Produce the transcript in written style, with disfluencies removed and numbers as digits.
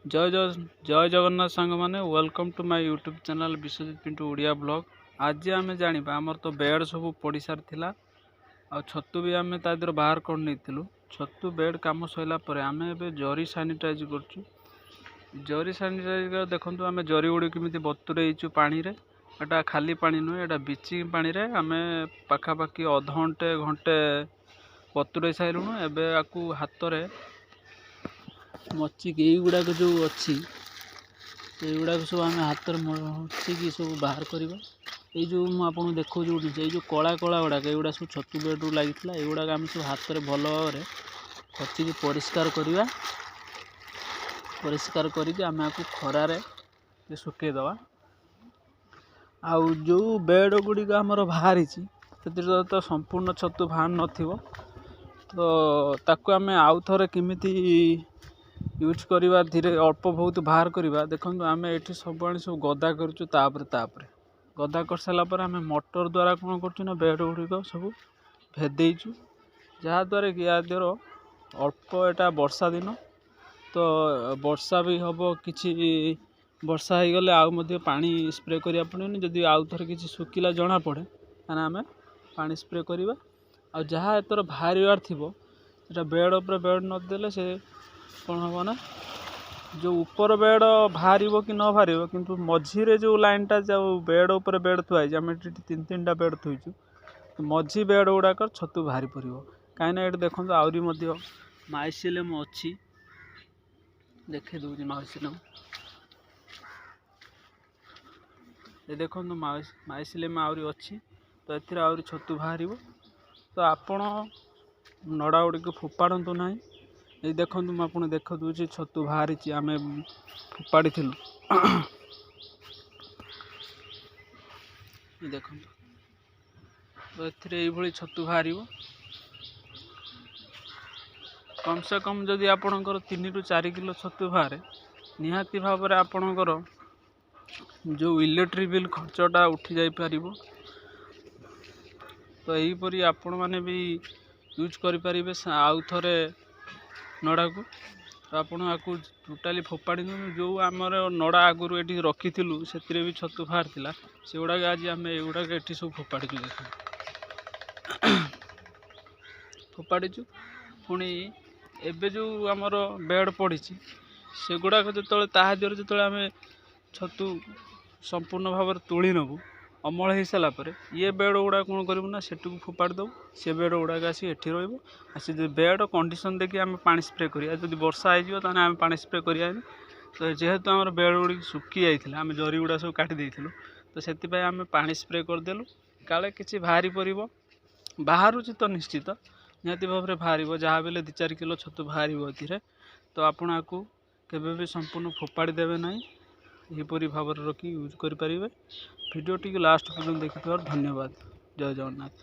जय जय जय जगन्नाथ सांग माने welcome to my YouTube channel Biswajit Pintu Odia blog. आज आम जाना आमर तो बेड सब पड़ सारी आ छतु भी आम तादर बाहर कर नहीं छतु बेड कम सरला आम ए जरी सानिटाइज कर जरी सानिटाइज देखु आम जरी गुड़ी कमी बतुरेचु पानी रे एटा खाली पानी नुहे एटा ब्लीचिंग पानी रे आम पाखापाखि अध घंटे घंटे बतुरे सारूँ एबे आकु हाथ रे मचिक युड़ाक जो अच्छी युड़ाक सब आम हाथ में मचिकी सब बाहर करवा ये जो मुझे देखो जो कला कला गुड़ाक युड़ा सब छतु बेड्रु लगी युड़ाक आम सब हाथ में भल भाव में खचिकी परिष्कार करवा परिष्कार करके आम आपको खरारे सुखेदवा आउ जो बेड गुड़िक आमर बाहरी तो संपूर्ण छतु बाहर नथिबो तो ताकू आम आउ थे केमिति यूज करवा धीरे अल्प बहुत बाहर करवा देखो आम ये सब आनी सब गदा करुँ गदा कर सारापर आम मोटर द्वारा कौन कर बेड गुड़िक सब भेदेचु जहाद्वारा कि या द्वारा अल्प एटा वर्षा दिन तो वर्षा भी हम कि वर्षा हो गले आउ पानी स्प्रे करा पड़ेनि जदि आउ थे कि सुखिला जना पड़े ताने आम पानी स्प्रे करवा आ जहाँ एतर बाहर थी बेड उपर बेड नदेले से कौन हम ना जो ऊपर बेड बाहर कि न बाहर किंतु मझीरे जो लाइनटा जो बेड उपर बेड थुआई आम तीन तीन टा बेड थुईचु मझी बेड गुड़ाक छतु बाहरी पड़ो कहीं ये देखो आहरी माइसिलम अच्छी देखे दूसरी माइसिलम ये देखो माइसिलम आहरी अच्छी तो ये आहरी छतु बाहर तो आपण नड़ा गुड़ी फोपाड़ू ना ये देखो मुझे देख दूसरी छतु बाहरी आम फोपाड़ी देखो तो ये छतु बाहर कम से कम जदि आपणकर 3 ରୁ 4 किलो छतु बाहर निहाती भाव में आपणकर जो इलेक्ट्रिक बिल खर्चटा उठी जाई पारिबो तो यहीपरी आपण मैंने भी यूज करें आउ थे नड़ा को तो आपड़ आपको टोटाली फोपाड़ी जो आमर नड़ा आगुरी ये रखी से भी छतु बाहर था से गुड़ाक आज आम एगुड़ाक ये सब फोपाड़ीचु देख फोपाड़ीचु पुणी एबे जो आमर बेड पड़ी से गुड़ाक जो ताहार जो आम छतु संपूर्ण भाव में तोली नबू अमल हो सारापर ये बेड गुड़ा कौन करूँ सेटू फोपाड़ी दबू से बेड गुड़ाक आसी एठी रही बेड कंडीशन देखिए आम पानी स्प्रे करिया जब वर्षा हो आम पानी स्प्रे करानी तो जेहेतु आम बेड गुड़ी सुखी जाता आम जरी गुड़ा सब काटी तो से आम पानी स्प्रे करदेलु काले कि बाहरी पड़ो बाहर तो निश्चित निहाती भाव में बाहर जहाँ भी 2-4 किलो छतु बाहर तो आपण आपको केवे भी संपूर्ण फोपाड़ी देवे ना यहीपरी भाव रखी यूज करें भिडियो टी लास्ट पर्यटन देखि धन्यवाद। जय जगन्नाथ।